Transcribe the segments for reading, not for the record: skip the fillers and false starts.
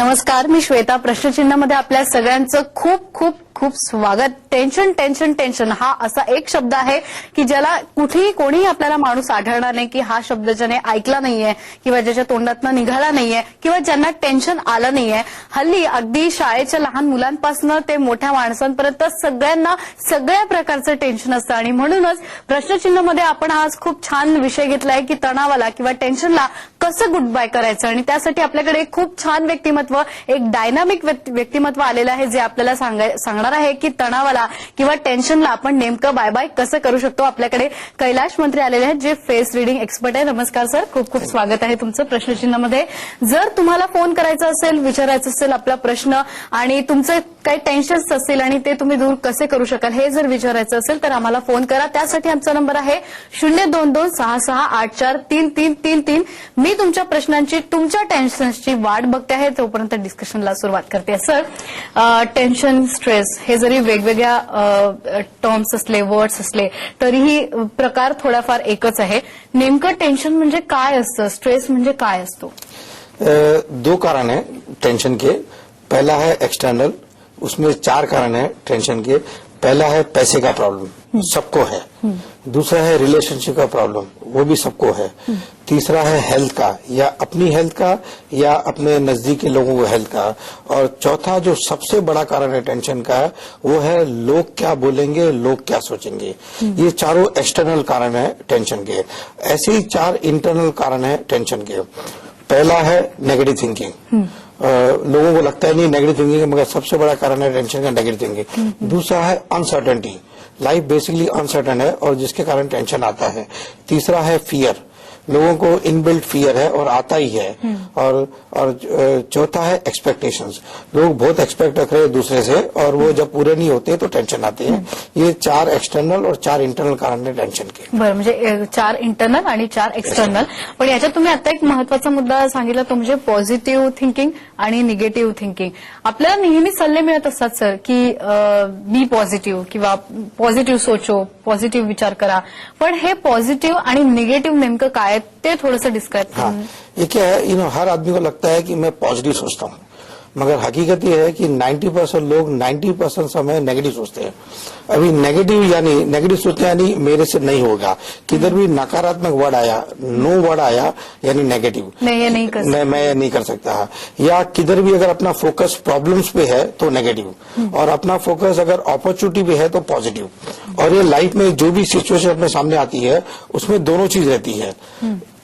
नमस्कार, मी श्वेता. प्रश्नचिन्हामध्ये आपल्या सगळ्यांचं खूप खूप खूप स्वागत. टेन्शन टेन्शन टेन्शन हा असा एक शब्द आहे की ज्याला कुठेही कोणीही आपल्याला माणूस आढळणार नाही की हा शब्द ज्याने ऐकला नाहीये किंवा ज्याच्या तोंडातनं निघाला नाहीये किंवा ज्यांना टेन्शन आलं नाहीये. हल्ली अगदी शाळेच्या लहान मुलांपासून ते मोठ्या माणसांपर्यंत सगळ्यांना सगळ्या प्रकारचं टेन्शन असतं आणि म्हणूनच प्रश्नचिन्हामध्ये आपण आज खूप छान विषय घेतलाय की तणावाला किंवा टेन्शनला कसं गुड बाय करायचं. आणि त्यासाठी आपल्याकडे एक खूप छान व्यक्तिमत्व, एक डायनामिक व्यक्तिमत्व आलेलं आहे जे आपल्याला सांगणार आहे की तणावाला किंवा टेन्शनला आपण नेमकं बाय बाय कसं करू शकतो. आपल्याकडे कैलाश मंत्री आलेले आहेत जे फेस रिडिंग एक्सपर्ट आहे. नमस्कार सर, खूप खूप स्वागत आहे तुमचं प्रश्नचिन्हामध्ये. जर तुम्हाला फोन करायचा असेल, विचारायचं असेल आपला प्रश्न आणि तुमचं काही टेन्शन्स असतील आणि ते तुम्ही दूर कसे करू शकाल हे जर विचारायचं असेल तर आम्हाला फोन करा. त्यासाठी आमचा नंबर आहे 02266843333. मी तुमच्या प्रश्नांची, तुमच्या टेन्शन्सची वाट बघते आहे. तोपर्यंत डिस्कशनला सुरुवात करते. सर, टेन्शन, स्ट्रेस हे जरी वेगवेगळ्या टर्म्स असले, वर्ड्स असले तरीही प्रकार थोडाफार एकच आहे. नेमकं टेन्शन म्हणजे काय असतं, स्ट्रेस म्हणजे काय असतो? दो कारण है टेंशन के. पहला है एक्सटर्नल, उसमें 4 कारण है टेंशन के. पहला है पैसे का प्रॉब्लम, सबको है. दूसरा है रिलेशनशिप का प्रॉब्लम, वो भी सबको है. तीसरा है हेल्थ का, या अपनी हेल्थ का या अपने नजदीकी लोगों को हेल्थ का. और चौथा जो सबसे बड़ा कारण है टेंशन का, वो है लोग क्या बोलेंगे, लोग क्या सोचेंगे. ये चारों एक्सटर्नल कारण है टेंशन के. ऐसे ही 4 इंटरनल कारण है टेंशन के. पहला है नेगेटिव थिंकिंग. लोगों को लगता है नहीं नेगेटिव थिंकिंग, मगर सबसे बड़ा कारण है टेंशन का नेगेटिव थिंकिंग. दूसरा है अनसर्टेनिटी, लाइफ बेसिकली अनसर्टेन है और जिसके कारण टेंशन आता है. तीसरा है फियर, लोगों को इनबिल्ट फियर है और आता ही है. और चौथा है एक्सपेक्टेशंस, लोग बहुत एक्सपेक्ट रख रहे हैं दूसरे से और वो जब पूरे नहीं होते तो टेंशन आती है. ये 4 एक्सटर्नल और 4 इंटरनल कारण है टेंशन के. बरं, म्हणजे 4 इंटरनल आणि 4 एक्सटर्नल. पण याच्यात तुम्ही आता एक महत्वाचा मुद्दा सांगितला तो म्हणजे पॉझिटिव्ह थिंकिंग आणि निगेटिव्ह थिंकिंग. आपल्याला नेहमी सल्ले मिळत असतात सर की बी पॉझिटिव्ह किंवा पॉझिटिव्ह सोचो, पॉझिटिव्ह विचार करा. पण हे पॉझिटिव्ह आणि निगेटिव्ह नेमकं काय ते थोडंसं डिस्क्राईब करा. ये क्या है, हर आदमी को लगता है कि मैं पॉजिटिव सोचता हूँ, मगर हकीकत ये है कि 90% लोग 90% समय नेगेटिव सोचते हैं. अभी नेगेटिव सोचते हैं यानी मेरे से नहीं होगा. किधर भी नकारात्मक वर्ड आया, नो वर्ड आया यानी नेगेटिव, नहीं मैं नहीं कर सकता. या किधर भी अगर अपना फोकस प्रॉब्लम्स पे है तो नेगेटिव, और अपना फोकस अगर अपॉर्चुनिटी पे है तो पॉजिटिव. और ये लाइफ में जो भी सिचुएशन अपने सामने आती है उसमें दोनों चीज रहती है.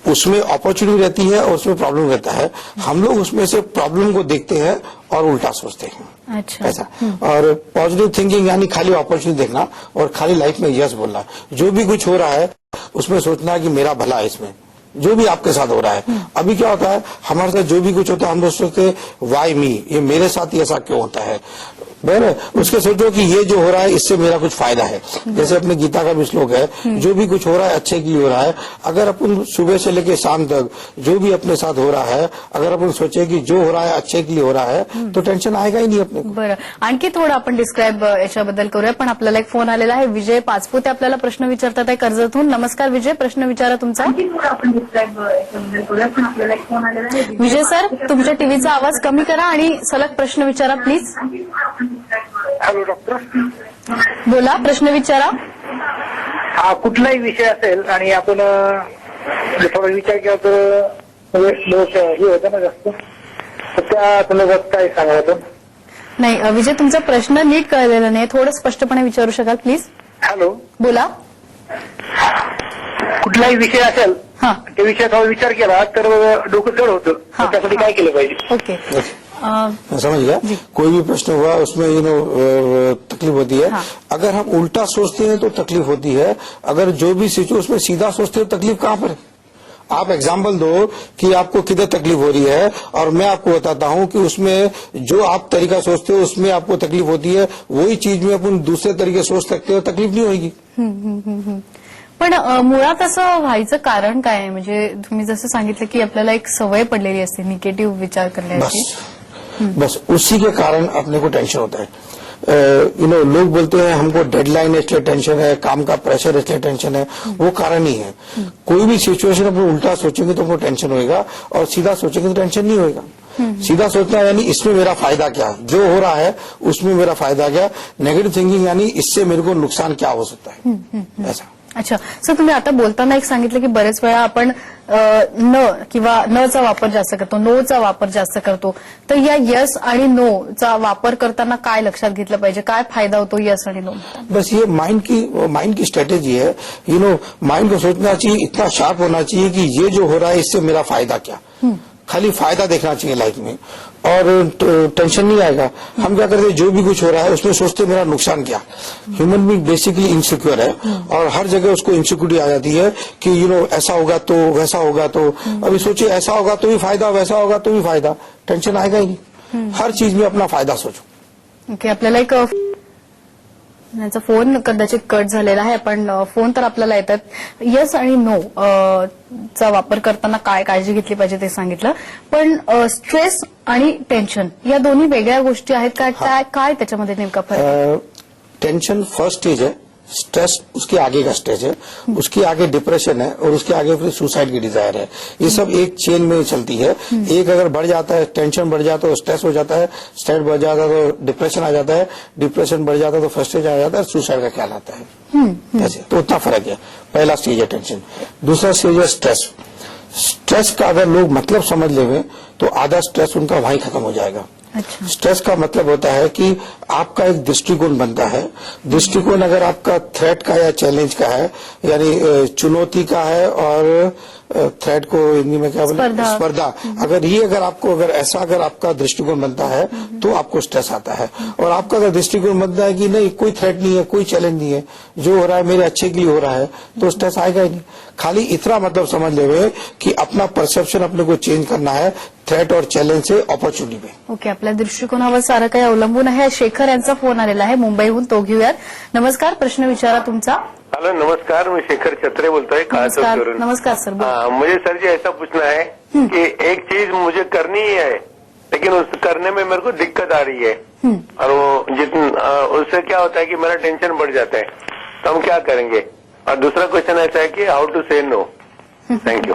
उसमें अपॉर्चुनिटी रहती है और उसमें प्रॉब्लम रहता है. हम लोग उसमें से प्रॉब्लम को देखते हैं और उल्टा सोचते हैं. अच्छा, ऐसा. और पॉजिटिव थिंकिंग यानी खाली अपॉर्चुनिटी देखना और खाली लाइफ में यस बोलना. जो भी कुछ हो रहा है उसमें सोचना है कि मेरा भला है इसमें, जो भी आपके साथ हो रहा है. अभी क्या होता है, हमारे साथ जो भी कुछ होता है हम लोग सोचते वाई मी, ये मेरे साथ ही ऐसा क्यों होता है. बराबर, उसके सोचो कि ये जो हो रहा है इससे मेरा कुछ फायदा है. जैसे अपने गीता का भी श्लोक है, जो भी कुछ हो रहा है अच्छे के लिए हो रहा है. अगर अपन सुबह से लेकर शाम तक जो भी अपने साथ हो रहा है अगर अपन सोचे कि जो हो रहा है अच्छे के लिए हो रहा है तो टेंशन आएगा ही नहीं अपने को. बरं, आणखी थोडं आपण डिस्क्राईब याच्याबद्दल करूया. पण आपल्याला एक फोन आलेला आहे. विजय पाचपुते आपल्याला प्रश्न विचारतात आहे कर्जतहून. नमस्कार विजय, प्रश्न विचारा तुमचा. विजय सर, तुमच्या टीव्हीचा आवाज कमी करा आणि सलग प्रश्न विचारा प्लीज. हॅलो डॉक्टर, बोला, प्रश्न विचारा. हा कुठलाही विषय असेल आणि आपण थोडा विचार केला तर हे होतं ना जास्त, तर त्या संदर्भात काय सांगायचं? नाही विजय, तुमचा प्रश्न नीट कळलेला नाही, थोडं स्पष्टपणे विचारू शकाल प्लीज? हॅलो, बोला. कुठलाही विषय असेल हा, त्या विषयाचा विचार केला तर डोकं जड होतं. त्यासाठी काय केलं पाहिजे? ओके. समझ गया. कोई भी प्रश्न हुआ उसमें तकलीफ होती है. अगर हम उल्टा सोचते हैं तो तकलीफ होती है. अगर जो भी सिचुएशन उसमें सीधा सोचते हो तकलीफ कहाँ पर है? आप एग्जाम्पल दो कि आपको किधर तकलीफ हो रही है और मैं आपको बताता हूं कि उसमें जो आप तरीका सोचते हो उसमें आपको तकलीफ होती है. वही चीज में अपन दूसरे तरीके सोच सकते हो, तकलीफ नहीं होगी. पण मुळात असं व्हायचं कारण काय आहे? म्हणजे तुम्ही जसं सांगितलं की आपल्याला एक सवय पडलेली असते निगेटिव्ह विचार करण्याची. बस उसी के कारण अपने को टेंशन होता है. लोग बोलते हैं हमको डेडलाइन है इसलिए टेंशन है, काम का प्रेशर इसलिए टेंशन है. वो कारण ही है. कोई भी सिचुएशन अपन उल्टा सोचेंगे तो हमको टेंशन होगा और सीधा सोचेंगे तो टेंशन नहीं होगा. सीधा सोचना यानी इसमें मेरा फायदा क्या, जो हो रहा है उसमें मेरा फायदा क्या, नेगेटिव थिंकिंग यानी इससे मेरे को नुकसान क्या हो सकता है, ऐसा. अच्छा सर, तुम्ही आता बोलताना एक सांगितलं की बरेच वेळा आपण न किंवा नचा वापर जास्त करतो, नोचा वापर जास्त करतो. तर या यस आणि नो चा वापर करताना काय लक्षात घेतलं पाहिजे, काय फायदा होतो यस आणि नो? बस ये माइंड की स्ट्रेटेजी है. माइंड को सोचना चाहिए, इतना शार्प होना चाहिए कि ये जो हो रहा है इससे मेरा फायदा क्या. खाली फायदा देखना चाहिए लाइफ में और टेंशन नहीं आएगा. हम क्या करते हैं, जो भी कुछ हो रहा है उसमें सोचते मेरा नुकसान क्या. ह्यूमन बीइंग बेसिकली इनसिक्योर है और हर जगह उसको इनसिक्योरिटी आ जाती है कि ऐसा होगा तो वैसा होगा तो. अभी सोचिए ऐसा होगा तो भी फायदा, वैसा होगा तो भी फायदा, टेंशन आएगा ही नहीं. हर चीज में अपना फायदा सोचो. ओके, आपल्याला एक यांचा फोन कदाचित कट झालेला आहे, पण फोन तर आपल्याला येतात. येस आणि नो चा वापर करताना काय काळजी घेतली पाहिजे ते सांगितलं, पण स्ट्रेस आणि टेन्शन या दोन्ही वेगळ्या गोष्टी आहेत का, काय त्याच्यामध्ये नेमका फरक आहे? टेंशन फर्स्ट स्टेज है, स्ट्रेस उसके आगे का स्टेज है, उसके आगे डिप्रेशन है और उसके आगे फिर सुसाइड की डिजायर है. ये सब एक चेन में चलती है. एक अगर बढ़ जाता है, टेंशन बढ़ जाता है तो स्ट्रेस हो जाता है, स्ट्रेस बढ़ जाता है तो डिप्रेशन आ जाता है, डिप्रेशन बढ़ जाता है तो फ्रस्ट्रेशन आ जाता है, सुसाइड का ख्याल आता है. ऐसे तो उतना फर्क है. पहला स्टेज है टेंशन. दूसरा स्टेज है स्ट्रेस. स्ट्रेस का अगर लोग मतलब समझ लेंगे तो आधा स्ट्रेस उनका वहीं खत्म हो जाएगा. अच्छा. स्ट्रेस का मतलब होता है कि आपका एक दृष्टिकोण बनता है. दृष्टिकोण अगर आपका थ्रेट का या चैलेंज का है, यानी चुनौती का है, और थ्रेट को हिंदी में क्या बोले, स्पर्धा. अगर ऐसा आपका दृष्टिकोण बनता है तो आपको स्ट्रेस आता है. और आपका अगर दृष्टिकोण बनता है कि नहीं, कोई थ्रेट नहीं है, कोई चैलेंज नहीं है, जो हो रहा है मेरे अच्छे के लिए हो रहा है, तो स्ट्रेस आएगा ही नहीं. खाली इतना मतलब समझ लेवे कि अपना परसेप्शन अपने को चेंज करना है थ्रेट और चॅलेंज से ऑपॉर्च्युनिटी पे. ओके, आपल्या दृष्टिकोनावर सारं काही अवलंबून आहे. शेखर यांचा फोन आलेला आहे मुंबईहून, तो घेऊयात. नमस्कार, प्रश्न विचारा तुमचा. हेलो नमस्कार, मैं शेखर छत्रे बोलता है नमस्कार. नमस्कार सर, बोलो. मुझे सर जी ऐसा पूछना है कि एक चीज मुझे करनी ही है, लेकिन उस करने में मेरे को दिक्कत आ रही है, और वो उससे क्या होता है कि मेरा टेंशन बढ़ जाता है, तो हम क्या करेंगे? और दूसरा क्वेश्चन ऐसा है कि how to say no. Thank you.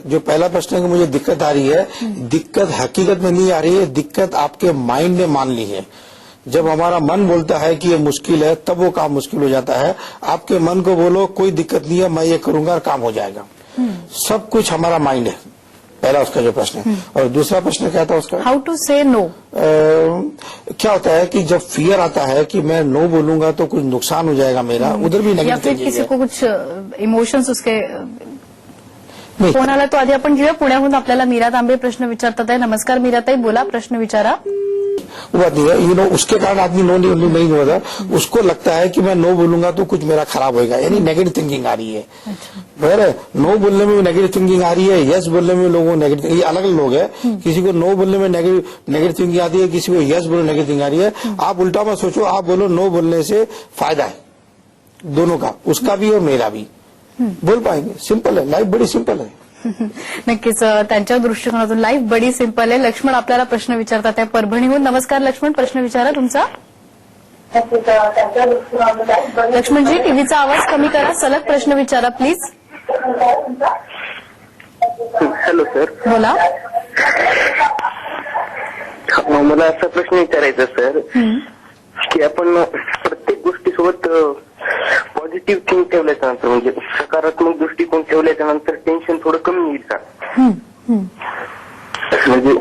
जो पहला प्रश्न है कि मुझे दिक्कत आ रही है, दिक्कत हकीकत में नहीं आ रही है, दिक्कत आपके माइंड ने मान ली है. जब हमारा मन बोलता है कि ये मुश्किल है, तब वो काम मुश्किल हो जाता है. आपके मन को बोलो कोई दिक्कत नहीं है, मैं ये करूंगा और काम हो जाएगा. सब कुछ हमारा माइंड है. पहला उसका जो प्रश्न है. और दूसरा प्रश्न क्या था उसका? हाउ टू से नो. क्या होता है कि जब फियर आता है कि मैं नो बोलूंगा तो कुछ नुकसान हो जाएगा मेरा, उधर भी या नेगेटिव फिर थिंकिंग किसी है. को कुछ इमोशन्स उसके. नहीं. फोन आला तो आधी आपण घेऊया. पुण्याहून आपल्याला मीरा तांबे प्रश्न विचारतात आहे. नमस्कार मीराताई, बोला, प्रश्न विचारा. वो बात नहीं है. उसके कारण आदमी नो नहीं होता. उसको लगता है कि मैं नो बोलूंगा तो कुछ मेरा खराब होगा, यानी नेगेटिव थिंकिंग आ रही है. बराबर. नो बोलने में नेगेटिव थिंकिंग आ रही है, यस बोलने में लोगों को नेगेटिव, ये अलग अलग लोग है. किसी को नो बोलने में नेगेटिव थिंकिंग आती है, किसी को यस बोलने नेगेटिव थिंकिंग आ रही है. आप उल्टा मत सोचो, आप बोलो नो बोलने से फायदा है दोनों का, उसका भी और मेरा भी. बोल पाएंगे. सिंपल है, लाइफ बड़ी सिंपल है. नक्कीच त्यांच्या दृष्टिकोनातून लाईफ बडी सिंपल आहे. लक्ष्मण आपल्याला प्रश्न विचारतात आहे परभणीहून. नमस्कार लक्ष्मण, प्रश्न विचारा तुमचा. लक्ष्मणजी, टीव्हीचा आवाज कमी करा, सलग प्रश्न विचारा प्लीज. हॅलो सर, बोला. मला असा प्रश्न विचारायचा सर की आपण प्रत्येक गोष्टीसोबत पॉझिटिव्ह थिंक ठेवल्याच्या नंतर, म्हणजे सकारात्मक दृष्टिकोन ठेवल्याच्या नंतर टेन्शन थोडं कमी येईल का? म्हणजे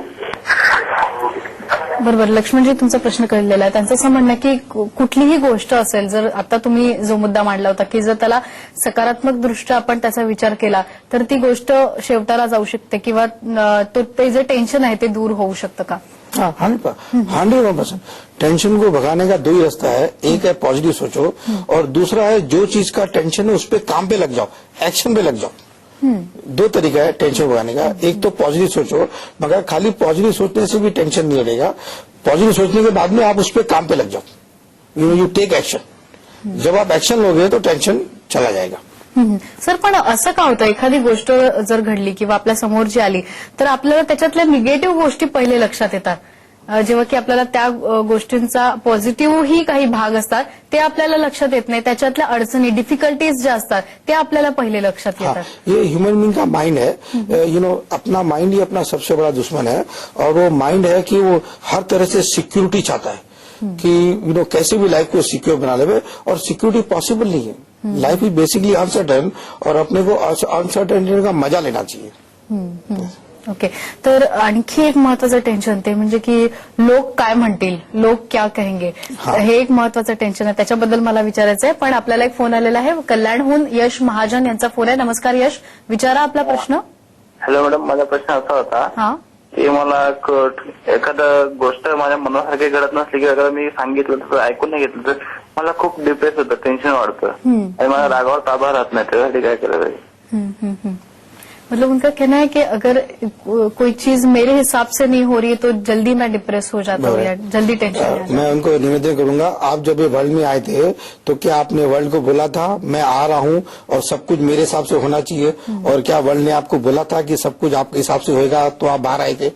बरोबर. लक्ष्मणजी, तुमचा प्रश्न कळलेला आहे. त्यांचं असं म्हणणं की कुठलीही गोष्ट असेल, जर आता तुम्ही जो मुद्दा मांडला होता की जर त्याला सकारात्मक दृष्ट्या आपण त्याचा विचार केला तर ती गोष्ट शेवटाला जाऊ शकते, किंवा ते जे टेन्शन आहे ते दूर होऊ शकतं का? हाँ, 100%. टेंशन को भगाने का दो ही रास्ता है. एक है पॉजिटिव सोचो, और दूसरा है जो चीज का टेंशन है उस पर काम पे लग जाओ, एक्शन पे लग जाओ. दो तरीका है टेंशन भगाने का. एक तो पॉजिटिव सोचो, मगर खाली पॉजिटिव सोचने से भी टेंशन नहीं हटेगा. पॉजिटिव सोचने के बाद में आप उस पर काम पे लग जाओ, यू टेक एक्शन. जब आप एक्शन लोगे तो टेंशन चला जाएगा. सर, पण असं का होतं, एखादी गोष्ट जर घडली किंवा आपल्या समोर जी आली तर आपल्याला त्याच्यातल्या निगेटिव्ह गोष्टी पहिले लक्षात येतात, जेव्हा की आपल्याला त्या गोष्टींचा पॉझिटिव्हही काही भाग असतात ते आपल्याला लक्षात येत नाही, त्याच्यातल्या अडचणी डिफिकल्टीज ज्या असतात ते आपल्याला पहिले लक्षात हाँ, येतात. ये ह्यूमन बीइंग का माइंड है. अपना माइंड ही अपना सबसे बड़ा दुश्मन है. और वो माइंड है कि वो हर तरह से सिक्योरिटी चाहता है कि कैसे भी लाइफ को सिक्योर बना ले. और सिक्योरिटी पॉसिबल नहीं है. लाइफ इज बेसिकली अनसर्टन और अपने को अनसर्टनिटी का मजा लेना चाहिए. ओके. तर आणखी एक महत्वाचं टेन्शन ते म्हणजे की लोक काय म्हणतील, लोक क्या कहेंगे, हे एक महत्वाचं टेन्शन आहे. त्याच्याबद्दल मला विचारायचं आहे. पण आपल्याला एक फोन आलेला आहे कल्याणहून. यश महाजन यांचा फोन आहे. नमस्कार यश, विचारा आपला प्रश्न. हॅलो मॅडम, माझा प्रश्न असा होता हा. की मला एखादं गोष्ट माझ्या मनासारखी घडत नसली की अगर मी सांगितलं तर ऐकून नाही घेतलं तर मला खूप डिप्रेस होतं, टेन्शन वाढतं आणि मला रागावर ताबा राहत नाही. त्यासाठी काय केलं पाहिजे? मतलब उनका कहना है कि अगर कोई चीज मेरे हिसाब से नहीं हो रही है तो जल्दी मैं डिप्रेस हो जाता हूँ या जल्दी टेंशन. मैं उनको निवेदन करूंगा, आप जब ये वर्ल्ड में आए थे तो क्या आपने वर्ल्ड को बोला था मैं आ रहा हूँ और सब कुछ मेरे हिसाब से होना चाहिए? और क्या वर्ल्ड ने आपको बोला था कि सब कुछ आपके हिसाब से होएगा तो आप बाहर आए थे?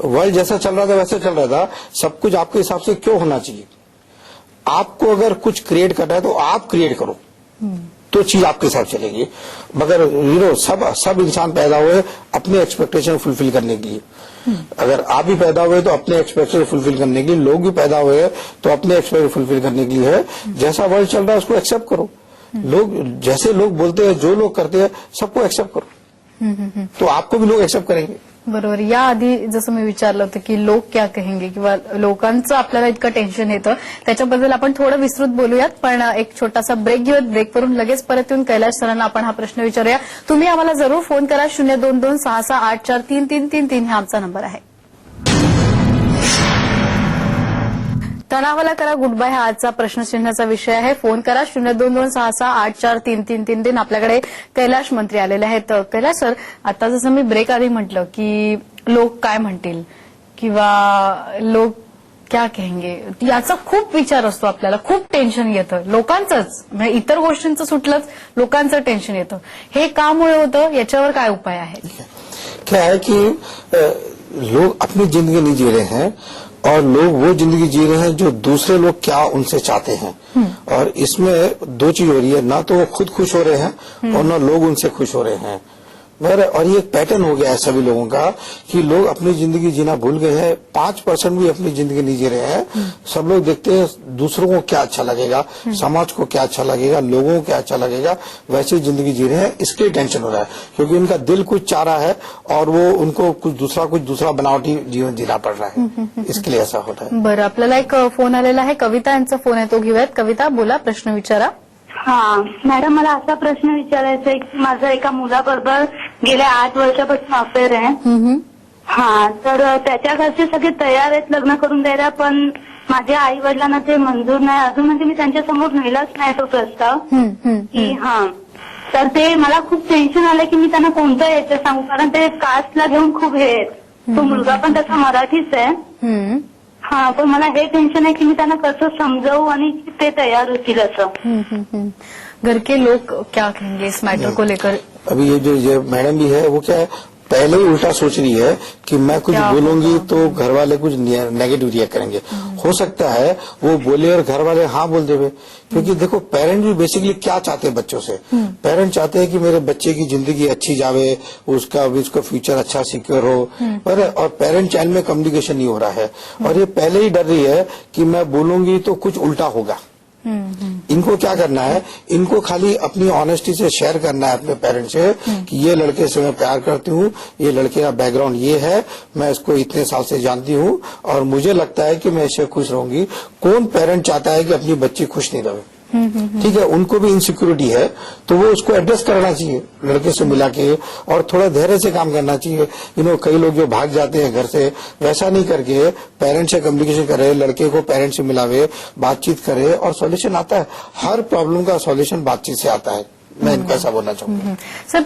वर्ल्ड जैसा चल रहा था वैसे चल रहा था. सब कुछ आपके हिसाब से क्यों होना चाहिए? आपको अगर कुछ क्रिएट करना है तो आप क्रिएट करो, तो चीज आपके हिसाब चलेगी. मगर सब इंसान पैदा हुए अपने एक्सपेक्टेशन फुलफिल करने के लिए. अगर आप भी पैदा हुए तो अपने एक्सपेक्टेशन फुलफिल करने के लिए, लोग भी पैदा हुए तो अपने एक्सपेक्टेशन फुलफिल करने के लिए है. जैसा वर्ल्ड चल रहा है उसको एक्सेप्ट करो. जैसे लोग बोलते हैं, जो लोग करते हैं सबको एक्सेप्ट करो, तो आपको भी लोग एक्सेप्ट करेंगे. बरोबर. याआधी जसं मी विचारलं होतं की लोक क्या कहेंगे किंवा लोकांचं आपल्याला इतकं टेन्शन येतं, त्याच्याबद्दल आपण थोडं विस्तृत बोलूयात. पण एक छोटासा ब्रेक घेऊयात. ब्रेक करून लगेच परत येऊन कैलाश सरांना आपण हा प्रश्न विचारूया. तुम्ही आम्हाला जरूर फोन करा. 02266843333 हा आमचा नंबर आहे. तणावाला करा गुड बाय हा आजचा प्रश्नचिन्हाचा विषय आहे. फोन करा 02266843333. आपल्याकडे कैलाश मंत्री आलेले आहेत. कैलाश सर, आता जसं मी ब्रेक आधी म्हटलं की लोक काय म्हणतील किंवा लोक क्या कहेंगे, याचा खूप विचार असतो आपल्याला, खूप टेन्शन येतं लोकांचंच, म्हणजे इतर गोष्टींचं सुटलंच लोकांचं टेन्शन येतं. हे कामुळे होतं, याच्यावर काय उपाय आहे? क्या है कि लोग अपनी जिंदगी नहीं जी रहे हैं और लोग वो जिंदगी जी रहे हैं जो दूसरे लोग क्या उनसे चाहते हैं. और इसमें दो चीज हो रही है, ना तो वो खुद खुश हो रहे हैं और ना लोग उनसे खुश हो रहे हैं. और ये एक पैटर्न हो गया है सभी लोगों का कि लोग अपनी जिंदगी जीना भूल गए हैं. 5% भी अपनी जिंदगी नहीं जी रहे हैं. सब लोग देखते हैं दूसरों को क्या अच्छा लगेगा, समाज को क्या अच्छा लगेगा, लोगों को क्या अच्छा लगेगा, वैसी जिंदगी जी रहे हैं. इसके टेंशन हो रहा है क्योंकि उनका दिल कुछ चाह रहा है और वो उनको कुछ दूसरा बनावटी जीवन जीना पड़ रहा है. इसके लिए ऐसा होता है. बरं, आपल्याला एक फोन आलेला आहे. कविता यांचा फोन आहे, तो घेऊयात. कविता, बोला, प्रश्न विचारा. हा मॅडम, मला असा प्रश्न विचारायचा आहे की माझं एका मुलाबरोबर गेल्या 8 वर्षापासून अफेअर आहे. हा, तर त्याच्या घरचे सगळे तयार आहेत लग्न करून द्यायला, पण माझ्या आई वडिलांना ते मंजूर नाही अजून. म्हणजे मी त्यांच्यासमोर नेलाच नाही तो प्रस्ताव की हा. तर ते मला खूप टेन्शन आलं की मी त्यांना कोणतं यायचं सांगू, कारण ते कास्टला घेऊन खूप हे आहेत. तो मुलगा पण तसा मराठीच आहे. हा, पण मला हे टेन्शन आहे की मी त्यांना कसं समजावू आणि ते तयार होतील असं. घर के लोग क्या कहेंगे इस मैटर को लेकर? अभी ये जो मैडम भी है वो क्या है, पहले ही उल्टा सोच रही है कि मैं कुछ बोलूंगी तो घर वाले कुछ नेगेटिव रिएक्ट करेंगे. हो सकता है वो बोले और घर वाले हाँ बोल देवे. क्योंकि देखो, पेरेंट भी बेसिकली क्या चाहते हैं बच्चों से? पेरेंट चाहते हैं कि मेरे बच्चे की जिंदगी अच्छी जावे, उसका फ्यूचर अच्छा सिक्योर हो. और पेरेंट चाइल्ड में कम्युनिकेशन नहीं हो रहा है और ये पहले ही डर रही है कि मैं बोलूंगी तो कुछ उल्टा होगा. इनको क्या करना है, इनको खाली अपनी ऑनेस्टी से शेयर करना है अपने पेरेंट्स से कि ये लड़के से मैं प्यार करती हूँ, ये लड़के का बैकग्राउंड ये है, मैं इसको इतने साल से जानती हूँ और मुझे लगता है कि मैं इससे खुश रहूंगी. कौन पेरेंट चाहता है कि अपनी बच्ची खुश नहीं रहे? ठीक है, उनको भी इनसिक्योरिटी है तो वो उसको एड्रेस करना चाहिए लड़के से मिला के और थोड़ा धैर्य से काम करना चाहिए. कई लोग जो भाग जाते हैं घर से, वैसा नहीं करके पेरेंट्स से कम्युनिकेशन करे, लड़के को पेरेंट्स से मिलावे, बातचीत करे और सॉल्यूशन आता है. हर प्रॉब्लम का सॉल्यूशन बातचीत से आता है. मैं इनको ऐसा बोलना चाहूंगा. सर,